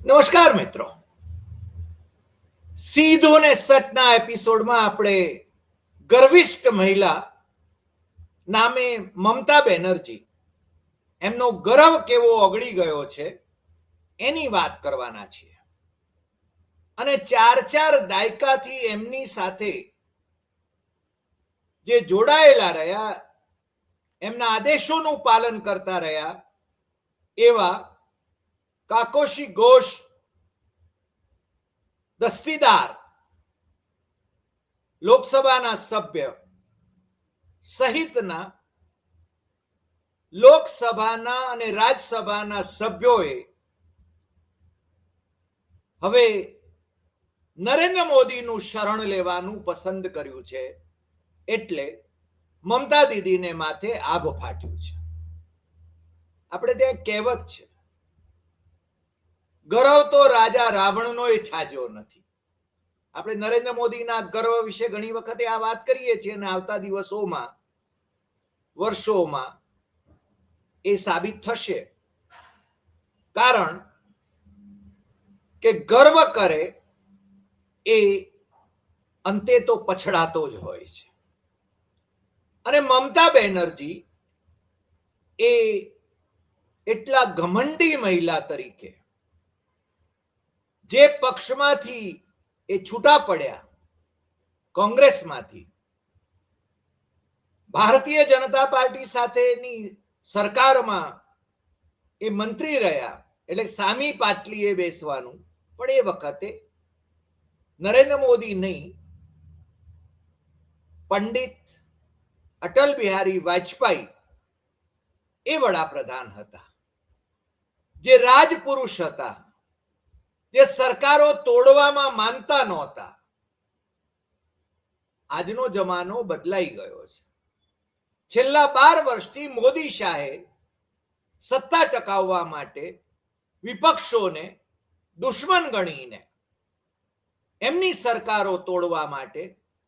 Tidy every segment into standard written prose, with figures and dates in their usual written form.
નમસ્કાર મિત્રો, સીધું ને સટના એપિસોડમાં આપણે ગર્વિષ્ઠ મહિલા નામે મમતા બેનર્જી, એમનો ગર્વ કેવો ઓગળી ગયો છે એની વાત કરવાના છીએ. અને ચાર દાયકાથી એમની સાથે જે જોડાયેલા રહ્યા, એમના આદેશોનું પાલન કરતા રહ્યા એવા કાકોશી ઘોષ દસ્તીદાર લોકસભાના સભ્ય સહિતના લોકસભાના અને રાજ્યસભાના સભ્યોએ હવે નરેન્દ્ર મોદીનું શરણ લેવાનું પસંદ કર્યું છે. એટલે મમતા દીદીને માથે આભ ફાટ્યું છે. આપણે ત્યાં કહેવત છે, ગર્વ તો રાજા રાવણનો એ છાજ્યો નથી. આપણે નરેન્દ્ર મોદીના ગર્વ વિશે ઘણી વખતે આ વાત કરીએ છીએ અને આવતા દિવસોમાં, વર્ષોમાં એ સાબિત થશે. કારણ કે ગર્વ કરે એ અંતે તો પછડાતો જ હોય છે. અને મમતા બેનર્જી એ એટલા ઘમંડી મહિલા તરીકે જે પક્ષમાંથી એ છૂટા પડ્યા, કોંગ્રેસમાંથી, ભારતીય જનતા પાર્ટી સાથેની સરકારમાં એ મંત્રી રહ્યા, એટલે સામી પાટલીએ બેસવાનું. પણ એ વખતે નરેન્દ્ર મોદી નહીં, પંડિત અટલ બિહારી વાજપેયી એ વડાપ્રધાન હતા, જે રાજપુરુષ હતા, જે સરકારો તોડવામાં માનતા નહોતા. આજનો જમાનો બદલાઈ ગયો છે. છેલ્લા 12 વર્ષથી મોદી શાહે સત્તા ટકાવવા માટે વિપક્ષોને દુશ્મન ગણીને એમની સરકારો તોડવા માટે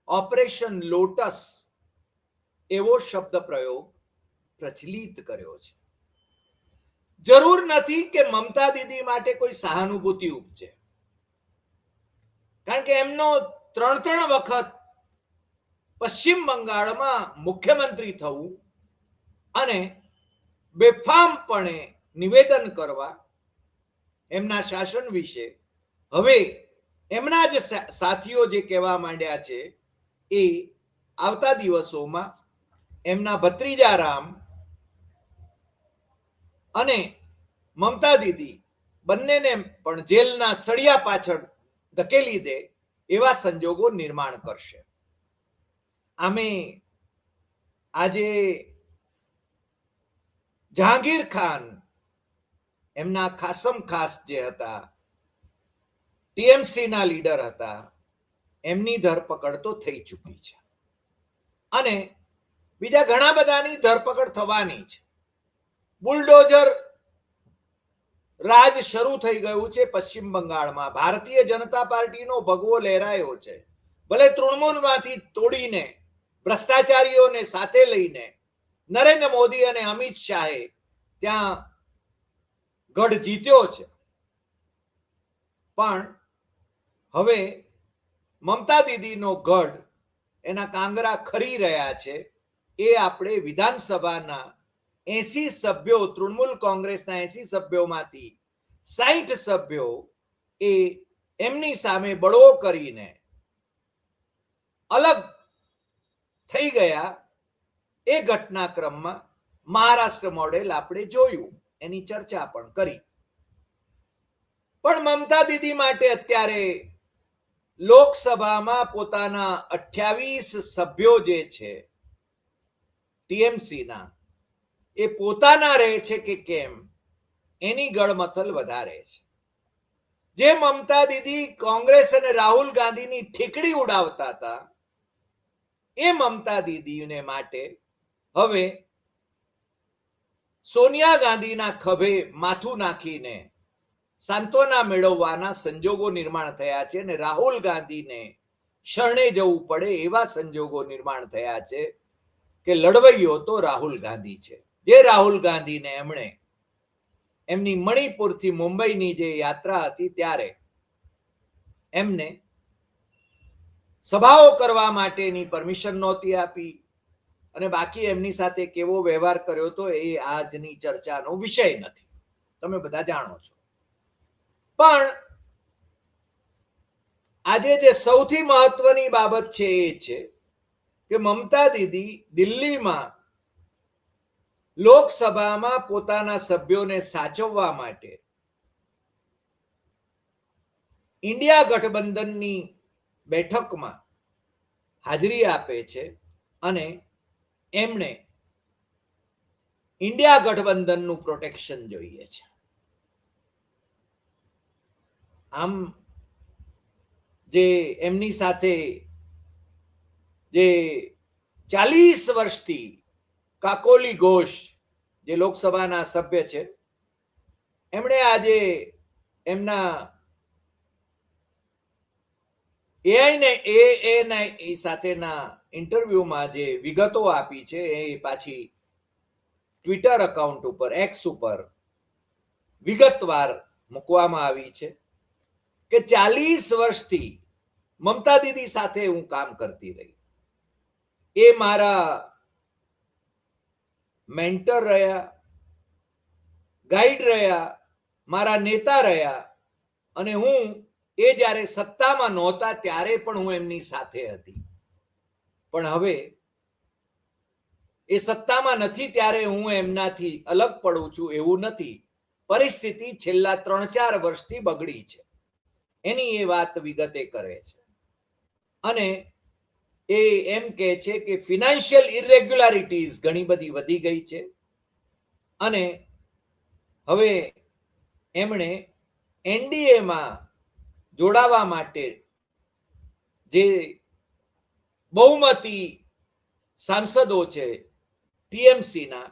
ઓપરેશન લોટસ એવો શબ્દ પ્રયોગ પ્રચલિત કર્યો છે. જરૂર નથી કે મમતા દીદી માટે કોઈ સહાનુભૂતિ ઉપજે, કારણ કે એમનો 3 વખત પશ્ચિમ બંગાળમાં મુખ્યમંત્રી થવું અને બેફામપણે નિવેદન કરવા એમના શાસન વિશે હવે એમના જ સાથીઓ જે કહેવા માંડ્યા છે એ આવતા દિવસોમાં એમના ભત્રીજા રામ અને મમતા દીદી બંનેને પણ જેલના સળિયા પાછળ ધકેલી દે એવા સંજોગો નિર્માણ કરશે. આમે આજે જહાંગીર ખાન, એમના ખાસમ ખાસ જે હતા, ટીએમસી ના લીડર હતા, એમની ધરપકડ તો થઈ ચૂકી છે અને બીજા ઘણા બધાની ધરપકડ થવાની છે. બુલડોઝર રાજ શરૂ થઈ ગયું છે પશ્ચિમ બંગાળમાં. ભારતીય જનતા પાર્ટીનો ભગવો લહેરાયો છે. ભલે તૃણમૂલમાંથી તોડીને ભ્રષ્ટાચારીઓને સાથે લઈને નરેન્દ્ર મોદી અને અમિત શાહે ત્યાં ગઢ જીત્યો છે, પણ હવે મમતા દીદીનો ગઢ, એના કાંગરા ખરી રહ્યા છે. એ આપણે વિધાનસભાના 80 સભ્યો, તૃણમૂલ કોંગ્રેસના 80 સભ્યોમાંથી 60 સભ્યો એ એમની સામે બળવો કરીને અલગ થઈ ગયા. એ ઘટનાક્રમમાં મહારાષ્ટ્ર મોડેલ આપણે જોયું, એની ચર્ચા પણ કરી. પણ મમતા દીદી માટે અત્યારે લોકસભામાં પોતાના 28 સભ્યો જે છે ટીએમસીના, એ પોતાના રહે છે કે કેમ એની ગળમથલ વધારે છે. જે મમતા દીદી કોંગ્રેસ અને રાહુલ ગાંધીની ઠીકડી ઉડાવતા હતા, એ મમતા દીદીને માટે હવે સોનિયા ગાંધીના ખભે માથું નાખીને સાંત્વના મેળવવાના સંજોગો નિર્માણ થયા છે અને રાહુલ ગાંધીને શરણે જવું પડે એવા સંજોગો નિર્માણ થયા છે કે લડવૈયો તો રાહુલ ગાંધી છે. જે રાહુલ ગાંધીને એમણે એમની મણિપુરથી મુંબઈની જે યાત્રા હતી ત્યારે એમને સભાઓ કરવા માટેની પરમિશન નહોતી આપી અને બાકી એમની સાથે કેવો વ્યવહાર કર્યો તો એ આજની ચર્ચાનો વિષય નથી, તમે બધા જાણો છો. પણ આજે જે સૌથી મહત્વની બાબત છે એ છે કે મમતા દીદી દિલ્હીમાં લોકસભામાં પોતાના સભ્યોને સાચવવા માટે ઇન્ડિયા ગઠબંધનની બેઠકમાં હાજરી આપે છે અને એમણે ઇન્ડિયા ગઠબંધનનું પ્રોટેક્શન જોઈએ છે. આમ જે એમની સાથે જે 40 વર્ષથી કાકોલી ઘોષ જે લોકસભાના સભ્ય છે, એમણે આજે એમના એએનઆઈ સાથેના ઇન્ટરવ્યુમાં જે વિગતો આપી છે એ પાછી ટ્વિટર એકાઉન્ટ ઉપર, એક્સ ઉપર વિગતવાર મૂકવામાં આવી છે કે 40 વર્ષથી મમતા દીદી સાથે હું કામ કરતી રહી, એ મારા મેન્ટર રહ્યા, ગાઈડ રહ્યા, મારા નેતા રહ્યા અને હું એ જ્યારે સત્તામાં નહોતા ત્યારે પણ હું એમની સાથે હતી. પણ હવે એ સત્તામાં નથી ત્યારે હું એમનાથી અલગ પડું છું એવું નથી. પરિસ્થિતિ છેલ્લા 3-4 વર્ષથી બગડી છે, એની એ વાત વિગતે કરે છે. અને એ એમ કહે છે કે ફિનાન્શિયલ ઇરેગ્યુલારિટીઝ ઘણી બધી વધી ગઈ છે અને હવે એમણે એનડીએમાં જોડાવા માટે જે બહુમતી સાંસદો છે ટીએમસીના,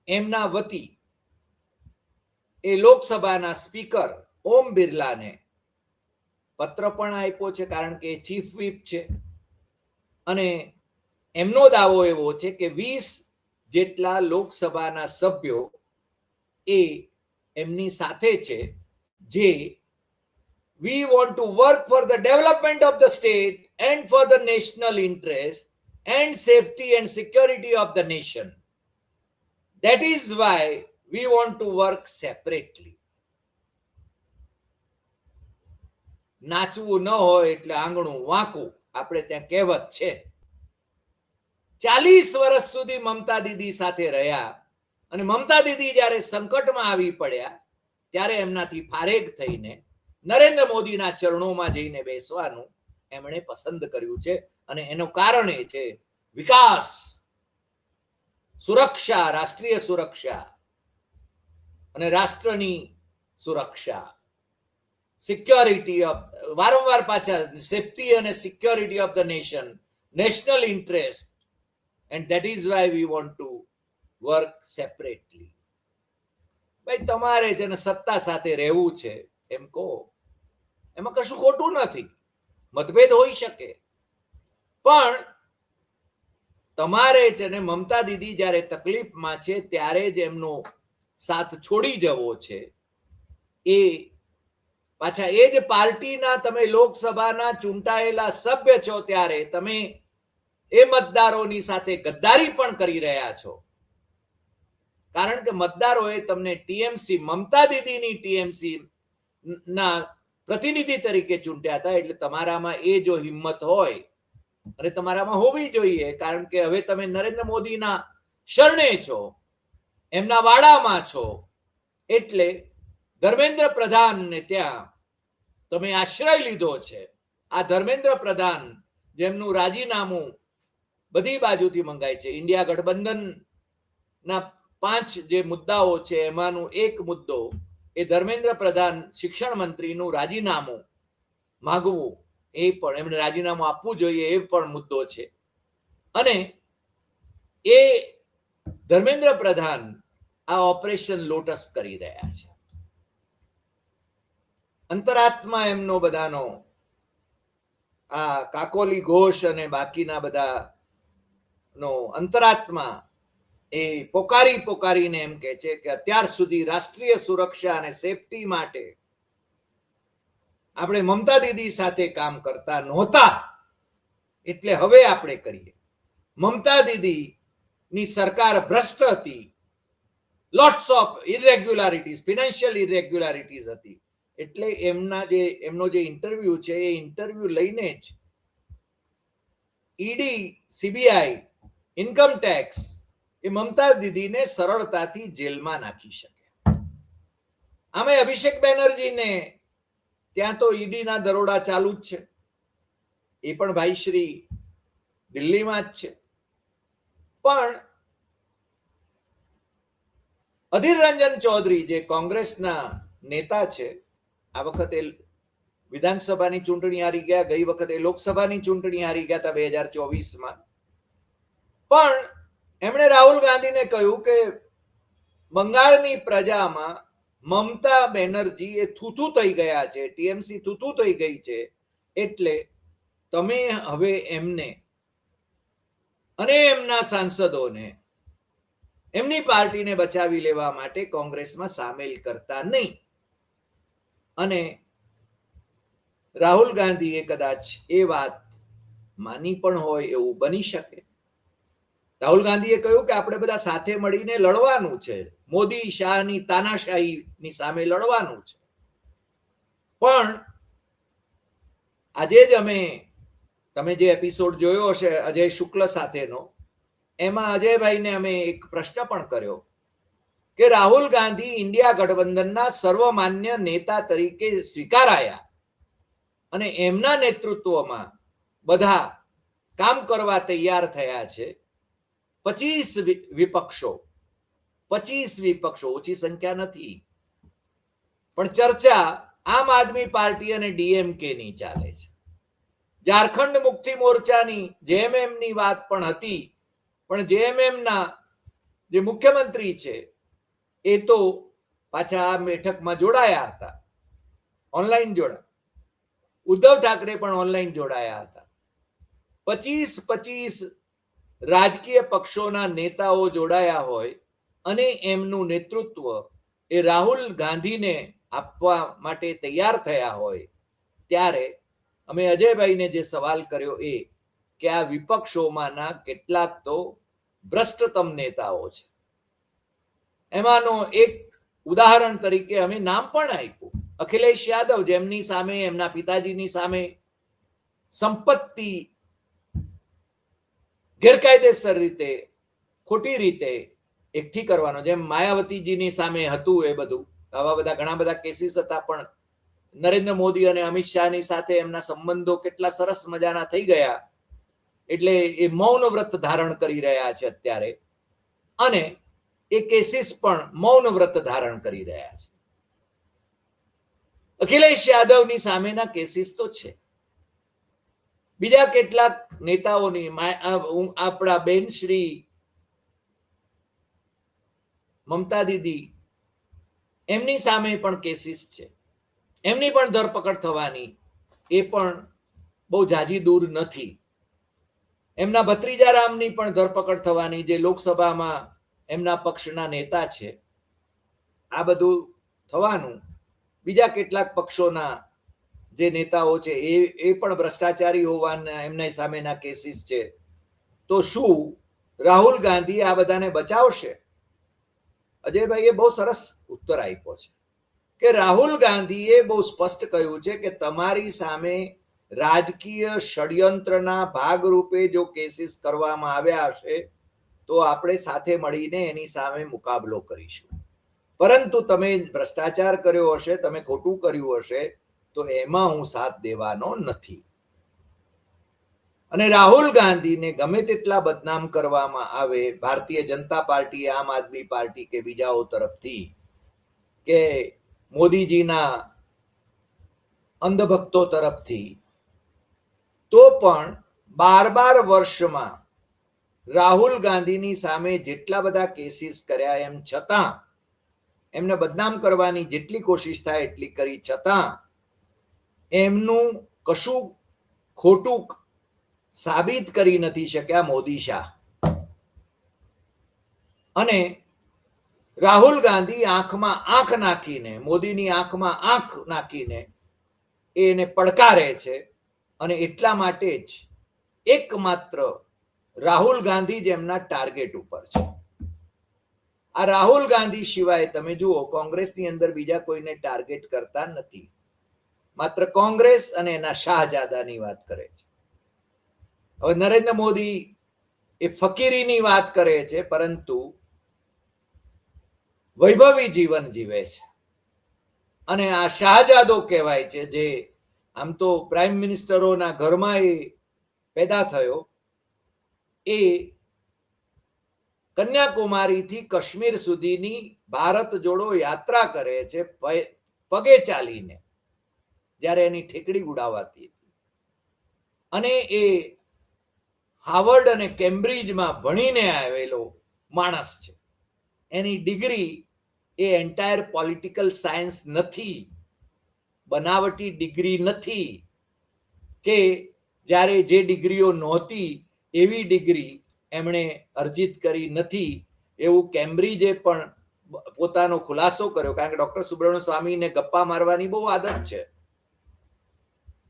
એમના વતી એ લોકસભાના સ્પીકર ઓમ બિરલાને પત્ર પણ આપ્યો છે, કારણ કે ચીફ વ્હીપ છે અને એમનો દાવો એવો છે કે 20 જેટલા લોકસભાના સભ્યો એ એમની સાથે છે, જે we want to work for the development of the state and for the national interest and safety and security of the nation. That is why we want to work separately. નાચવું ન હોય એટલે આંગણું વાંકું, આપણે ત્યાં કહેવત છે. 40 વર્ષ સુધી મમતા દીદી સાથે રહ્યા અને મમતા દીદી જ્યારે સંકટમાં આવી પડ્યા ત્યારે એમનાથી ફારેગ થઈને નરેન્દ્ર મોદીના ચરણોમાં જઈને બેસવાનું એમણે પસંદ કર્યું છે. અને એનું કારણ એ છે વિકાસ, સુરક્ષા, રાષ્ટ્રીય સુરક્ષા અને રાષ્ટ્રની સુરક્ષા, સિક્યોરિટી ઓફ, વારંવાર પાછા સેફટી અને security of the nation, national interest, and that is why we want to work separately. ભાઈ તમારે છે ને સત્તા સાથે રહેવું છે એમ કહો, એમાં કશું ખોટું નથી, મતભેદ હોઈ શકે, પણ તમારે છે ને મમતા દીદી જ્યારે તકલીફમાં છે ત્યારે જ એમનો સાથ છોડી જવો છે. એ પાછા એ જ પાર્ટીના તમે લોકસભાના ચૂંટાયેલા સભ્ય છો ત્યારે તમે એ મતદારોની સાથે ગદ્દારી પણ કરી રહ્યા છો, કારણ કે મતદારોએ તમને ટીએમસી, મમતા દીદીની ટીએમસી ના પ્રતિનિધિ તરીકે ચૂંટ્યા હતા. એટલે તમારામાં એ જો હિંમત હોય, અને તમારામાં હોવી જોઈએ, કારણ કે હવે તમે નરેન્દ્ર મોદીના શરણે છો, એમના વાડામાં છો, એટલે ધર્મેન્દ્ર પ્રધાનને ત્યાં તમે આશ્રય લીધો છે. આ ધર્મેન્દ્ર પ્રધાન જેમનું રાજીનામું બધી બાજુથી મંગાય છે, ઇન્ડિયા ગઠબંધનના 5 જે મુદ્દાઓ છે એમાંનું એક મુદ્દો એ ધર્મેન્દ્ર પ્રધાન શિક્ષણ મંત્રીનું રાજીનામું માંગવું, એ પણ એમને રાજીનામું આપવું જોઈએ, એ પણ મુદ્દો છે. અને એ ધર્મેન્દ્ર પ્રધાન આ ઓપરેશન લોટસ કરી રહ્યા છે. અંતરાત્મા એમનો બધાનો આ કાકોલી ઘોષ અને બાકીના બધા નો અંતરાત્મા એ પોકારીને એમ કે છે કે અત્યાર સુધી રાષ્ટ્રીય સુરક્ષા અને સેફટી માટે આપણે મમતા દીદી સાથે કામ કરતા નહોતા, એટલે હવે આપણે કરીએ. મમતા દીદી ની સરકાર ભ્રષ્ટ હતી, લોટ્સ ઓફ ઇરેગ્યુલારિટીઝ, ફિનાન્શિયલ ઇરેગ્યુલારિટીઝ હતી, એટલે એમનો જે ઇન્ટરવ્યુ છે એ ઇન્ટરવ્યુ લઈને જ ઈડી, સીબીઆઈ, ઇન્કમ ટેક્સ એ મમતા દીદીને સરળતાથી જેલમાં નાખી શકે. આમે અભિષેક બેનર્જીને ત્યાં તો ઈડીના દરોડા ચાલુ જ છે, એ પણ ભાઈ શ્રી દિલ્હીમાં જ છે. પણ અધીર રંજન ચૌધરી જે કોંગ્રેસના નેતા છે, આ વખતે વિધાનસભાની ચૂંટણી હારી ગયા, ગઈ વખતે લોકસભાની ચૂંટણી હારી ગયા હતા 2024માં. પણ એમણે રાહુલ ગાંધીને કહ્યું કે બંગાળની પ્રજામાં મમતા બેનર્જી એ થૂથું થઈ ગયા છે, ટીએમસી થૂથું થઈ ગઈ છે, એટલે તમે હવે એમને અને એમના સાંસદોને એમની પાર્ટીને બચાવી લેવા માટે કોંગ્રેસમાં સામેલ કરતા નહીં. અને રાહુલ ગાંધીએ કદાચ એ વાત માની પણ હોય એવું બની શકે. રાહુલ ગાંધીએ કહ્યું કે આપણે બધા સાથે મળીને લડવાનું છે, મોદી શાહની તાનાશાહીની સામે લડવાનું છે. પણ આજે જ તમે જે એપિસોડ જોયો હશે અજય શુક્લ સાથેનો, એમાં અજયભાઈને અમે એક પ્રશ્ન પણ કર્યો કે રાહુલ ગાંધી ઇન્ડિયા ગઠબંધનના સર્વમાન્ય નેતા તરીકે સ્વીકારાયા અને એમના નેતૃત્વમાં બધા કામ કરવા તૈયાર થયા છે. 25 વિપક્ષો ઓછી સંખ્યા નથી, પણ ચર્ચા આમ આદમી પાર્ટી અને ડીએમકે ની ચાલે છે. ઝારખંડ મુક્તિ મોરચાની જેએમએમ ની વાત પણ હતી, પણ જેએમએમ ના જે મુખ્યમંત્રી છે એ તો પાછા આ બેઠકમાં જોડાયા હતા, ઓનલાઈન જોડાયા. ઉદ્ધવ ઠાકરે પણ ઓનલાઈન જોડાયા હતા. 25 રાજકીય પક્ષોના નેતાઓ જોડાયા હોય અને એમનું નેતૃત્વ એ રાહુલ ગાંધીને આપવા માટે તૈયાર થયા હોય, ત્યારે અમે અજયભાઈને જે સવાલ કર્યો એ કે આ વિપક્ષોમાંના કેટલાક તો ભ્રષ્ટતમ નેતાઓ છે. એમાંનો એક ઉદાહરણ તરીકે અમે નામ પણ આપ્યું, અખિલેશ યાદવ, જેમની સામે એમના પિતાજીની સામે સંપત્તિ ગેરકાયદેસર રીતે, ખોટી રીતે એકઠી કરવાનો, જેમ માયાવતીજીની સામે હતું એ બધું, આવા બધા ઘણા બધા કેસીસ હતા. પણ નરેન્દ્ર મોદી અને અમિત શાહની સાથે એમના સંબંધો કેટલા સરસ મજાના થઈ ગયા, એટલે એ મૌન વ્રત ધારણ કરી રહ્યા છે અત્યારે, અને એ કેસીસ પણ મૌન વ્રત ધારણ કરી રહ્યા છે. અખિલેશ યાદવની સામેના કેસીસ તો છે, બીજા કેટલાક નેતાઓની, આપણા બેન શ્રી મમતા દીદી, એમની સામે પણ કેસીસ છે, એમની પણ ધરપકડ થવાની એ પણ બહુ જાજી દૂર નથી. એમના ભત્રીજા રામની પણ ધરપકડ થવાની, જે લોકસભામાં એમના પક્ષના નેતા છે. આ બધું થવાનું. બીજા કેટલાક પક્ષોના જે નેતાઓ છે એ પણ ભ્રષ્ટાચારી હોવાના એમના સામેના કેસીસ છે. તો શું રાહુલ ગાંધી આ બધાને બચાવશે? અજયભાઈએ બહુ સરસ ઉત્તર આપ્યો છે કે રાહુલ ગાંધીએ બહુ સ્પષ્ટ કહ્યું છે કે તમારી સામે રાજકીય ષડયંત્રના ભાગરૂપે જો કેસીસ કરવામાં આવ્યા હશે તો આપણે સાથે મળીને એની સામે મુકાબલો કરીશું, પરંતુ તમે ભ્રષ્ટાચાર કર્યો હશે, તમે ખોટું કર્યું હશે, તો એમાં હું સાથ દેવાનો નથી. અને રાહુલ ગાંધીને ગમે તેટલા બદનામ કરવામાં આવે, ભારતીય જનતા પાર્ટી, આમ આદમી પાર્ટી કે બીજાઓ તરફથી, કે મોદીજીના અંધભક્તો તરફથી, તો પણ 12 વર્ષમાં રાહુલ ગાંધીની સામે જેટલા બધા કેસીસ કર્યા, એમ છતાં એમને બદનામ કરવાની જેટલી કોશિશ થાય એટલી કરી છતાં એમનું કશું ખોટું સાબિત કરી નથી શક્યા મોદી શાહ. અને રાહુલ ગાંધી આંખમાં આંખ નાખીને, મોદીની આંખમાં આંખ નાખીને એને પડકારે છે. અને એટલા માટે જ એકમાત્ર રાહુલ ગાંધી જ એમના ટાર્ગેટ ઉપર છે. આ રાહુલ ગાંધી સિવાય તમે જુઓ કોંગ્રેસની અંદર બીજા કોઈને ટાર્ગેટ કરતા નથી. માત્ર કોંગ્રેસ અને એના શાહજાદાની વાત કરે છે. હવે નરેન્દ્ર મોદી એ ફકીરીની વાત કરે છે, પરંતુ વૈભવી જીવન જીવે છે. અને આ શાહજાદો કહેવાય છે, જે આમ તો પ્રાઇમ મિનિસ્ટરોના ઘરમાં એ પેદા થયો. એ કન્યાકુમારીથી કાશ્મીર સુધીની ભારત જોડો યાત્રા કરે છે પગે ચાલીને, જ્યારે એની ઠેકડી ઉડાવાતી હતી. અને એ હાર્વર્ડ અને કેમ્બ્રિજમાં ભણીને આવેલો માણસ છે. એની ડિગ્રી એ એન્ટાયર પોલિટિકલ સાયન્સ નથી, બનાવટી ડિગ્રી નથી, કે જ્યારે જે ડિગ્રીઓ નહોતી એવી ડિગ્રી એમણે અર્જિત કરી નથી, એવું કેમ્બ્રિજે પણ પોતાનો ખુલાસો કર્યો. કારણ કે ડોક્ટર સુબ્રમણ્યમ સ્વામીને ગપ્પા મારવાની બહુ આદત છે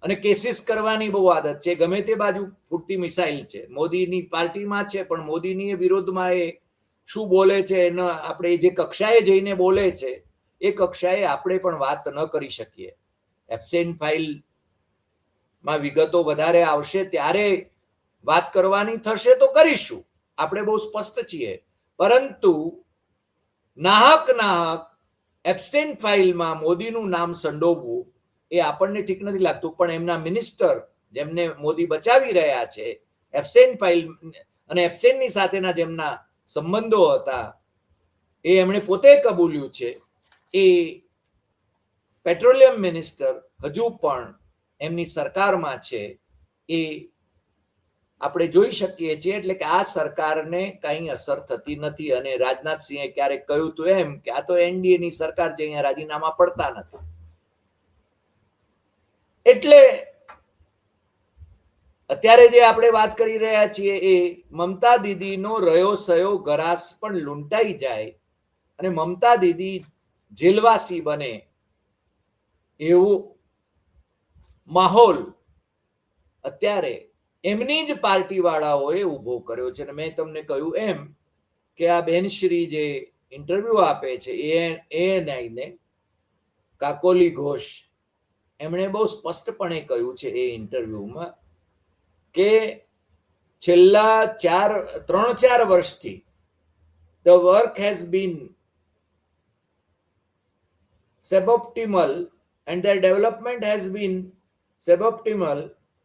અને કેસીસ કરવાની બહુ આદત છે. ગમે તે બાજુ ફૂટતી મિસાઇલ છે. મોદીની પાર્ટીમાં છે, પણ મોદીની વિરોધમાં એ શું બોલે છે એનો આપણે જે કક્ષાએ જઈને બોલે છે એ કક્ષાએ આપણે પણ વાત ન કરી શકીએ. એબસેન્ટ ફાઇલમાં વિગતો વધારે આવશે ત્યારે વાત કરવાની થશે તો કરીશું, આપણે બહુ સ્પષ્ટ છીએ. પરંતુ નાહક એબસેન્ટ ફાઇલમાં મોદીનું નામ સંડોવવું એ આપણને ઠીક નથી લાગતું. પણ એમના મિનિસ્ટર જેમને મોદી બચાવી રહ્યા છે, એબસેન્ટ ફાઇલ અને એબસેન્ટની સાથેના જેમના સંબંધો હતા એ એમણે પોતે કબૂલ્યું છે. એ પેટ્રોલિયમ મિનિસ્ટર હજુ પણ એમની સરકારમાં છે. એ આપણે જોઈ શકીએ છીએ. એટલે કે આ સરકારને કઈ અસર થતી નથી. અને રાજનાથસિંહે ક્યારેક કહ્યું હતું એમ કે આ તો એનડીએ ની સરકાર છે, અહીંયા રાજીનામા પડતા નથી. એટલે અત્યારે જે આપણે વાત કરી રહ્યા છીએ એ મમતા દીદીનો રહ્યો સયો ગરાસ પણ લૂંટાઈ જાય અને મમતા દીદી જેલવાસી બને એવો માહોલ અત્યારે એમની જ પાર્ટી વાળાઓએ ઉભો કર્યો છે. અને મેં તમને કહ્યું એમ કે આ બેનશ્રી જે ઇન્ટરવ્યુ આપે છે એએનઆઈને, કાકોલી ઘોષ, એમણે બહુ સ્પષ્ટપણે કહ્યું છે એ ઇન્ટરવ્યુમાં કે છેલ્લા 3-4 વર્ષથી the work has been suboptimal and their development has been suboptimal.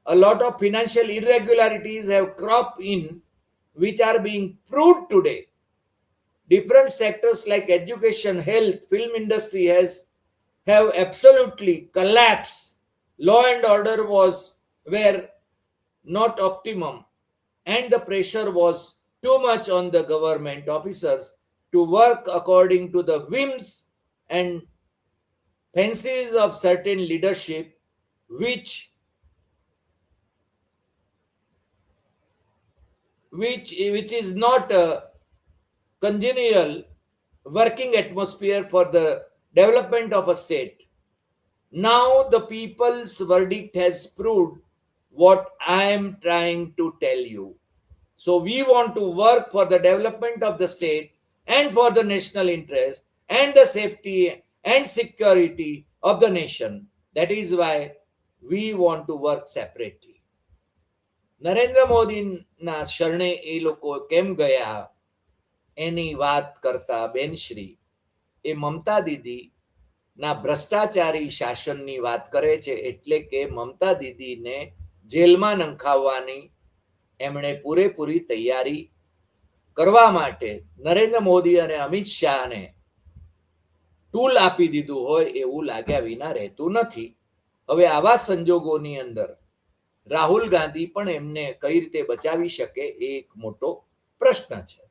A lot of financial irregularities have cropped in, which are being proved today. Different sectors like education, health, film industry have absolutely collapsed. Law and order were not optimum, and the pressure was too much on the government officers to work according to the whims and fancies of certain leadership, which is not a congenial working atmosphere for the development of a state. Now the people's verdict has proved what I am trying to tell you. So we want to work for the development of the state and for the national interest and the safety and security of the nation. That is why we want to work separately. Narendra મોદીના શરણે એ લોકો કેમ ગયા એની વાત કરતા બેનશ્રી એ મમતા દીદીના ભ્રષ્ટાચારી શાસનની વાત કરે છે. એટલે કે મમતા દીદીને જેલમાં નંખાવવાની એમણે પૂરેપૂરી તૈયારી કરવા માટે નરેન્દ્ર મોદી અને અમિત શાહને ટૂલ આપી દીધું હોય એવું લાગ્યા વિના રહેતું નથી. હવે આવા સંજોગોની અંદર રાહુલ ગાંધી પણ એમને કઈ રીતે બચાવી શકે એ એક મોટો પ્રશ્ન છે.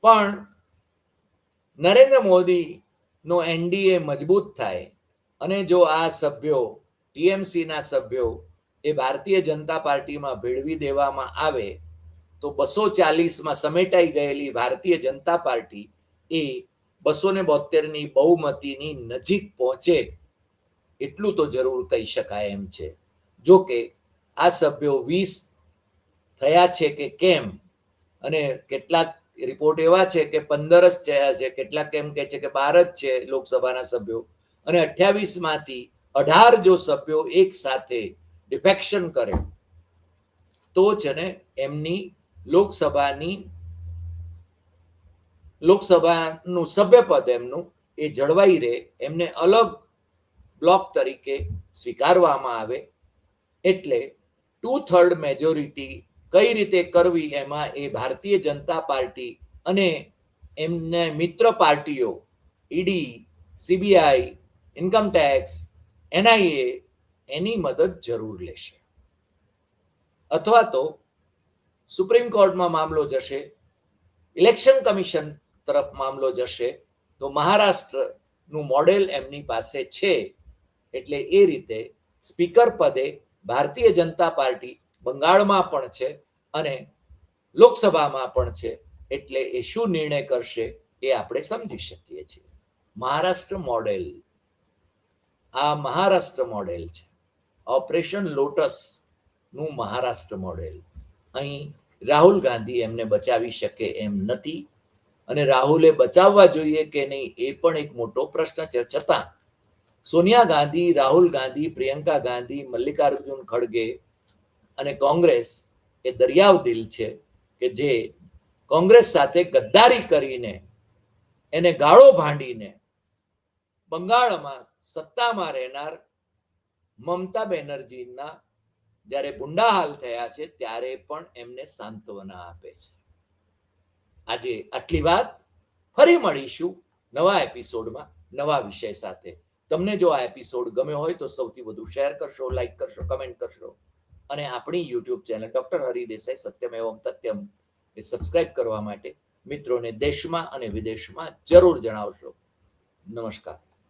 પણ નરેન્દ્ર મોદીનો એનડીએ મજબૂત થાય અને જો આ સભ્યો ટીએમસીના સભ્યો એ ભારતીય જનતા પાર્ટીમાં ભેળવી દેવામાં આવે તો 240માં સમેટાઈ ગયેલી ભારતીય જનતા પાર્ટી એ 272ની બહુમતીની નજીક પહોંચે એટલું તો જરૂર કહી શકાય એમ છે. જો કે આ સભ્યો 20 થયા છે કે કેમ, અને કેટલાક રિપોર્ટ એવા છે કે 15 જ થયા છે, કેટલાક એમ કહે છે કે 12 જ છે લોકસભાના સભ્યો, અને 28માંથી 18 જો સભ્યો એક સાથે ડિફેક્શન કરે તો જ ને એમની લોકસભાનું સભ્યપદ એમનું એ જળવાઈ રહે, એમને અલગ બ્લોક તરીકે સ્વીકારવામાં આવે. એટલે 2/3 મેજોરિટી કઈ રીતે કરવી એમાં એ ભારતીય જનતા પાર્ટી અને એમને મિત્ર પાર્ટીઓ ઈડી, સીબીઆઈ, ઇન્કમટેક્સ, એનઆઈએ એની મદદ જરૂર લેશે. અથવા તો સુપ્રીમ કોર્ટમાં મામલો જશે, ઇલેક્શન કમિશન તરફ મામલો જશે, તો મહારાષ્ટ્રનું મોડેલ એમની પાસે છે. એટલે એ રીતે સ્પીકર પદે ભારતીય જનતા પાર્ટી બંગાળમાં પણ છે અને લોકસભામાં પણ છે. એટલે એ શું નિર્ણય કરશે એ આપણે સમજી શકીએ છીએ. મહારાષ્ટ્ર મોડેલ, આ મહારાષ્ટ્ર મોડેલ છે, ઓપરેશન લોટસ નું મહારાષ્ટ્ર મોડેલ. અહીં રાહુલ ગાંધી એમને બચાવી શકે એમ નથી, અને રાહુલે બચાવવા જોઈએ કે નહીં એ પણ એક મોટો પ્રશ્ન છે. છતાં સોનિયા ગાંધી, રાહુલ ગાંધી, પ્રિયંકા ગાંધી, મલ્લિકાર્જુન ખડગે અને કોંગ્રેસ એ દરિયાવ દિલ છે કે જે કોંગ્રેસ સાથે ગદ્દારી કરીને, એને ગાળો ભાંડીને બંગાળમાં સત્તામાં રહેનાર મમતા બેનર્જીના જ્યારે ગુંડા હાલ થયા છે ત્યારે પણ એમને સાંત્વના આપે છે. આજે આટલી વાત. ફરી મળીશું નવા એપિસોડમાં નવા વિષય સાથે. તમને જો આ એપિસોડ ગમ્યો હોય તો સૌથી વધુ શેર કરશો, લાઈક કરશો, કમેન્ટ કરશો, અને આપણી YouTube channel doctor Hari Desai સત્યમ એવમ તથ્યમ એ સબસ્ક્રાઇબ કરવા માટે મિત્રોને દેશમાં અને વિદેશમાં જરૂર જણાવશો. નમસ્કાર.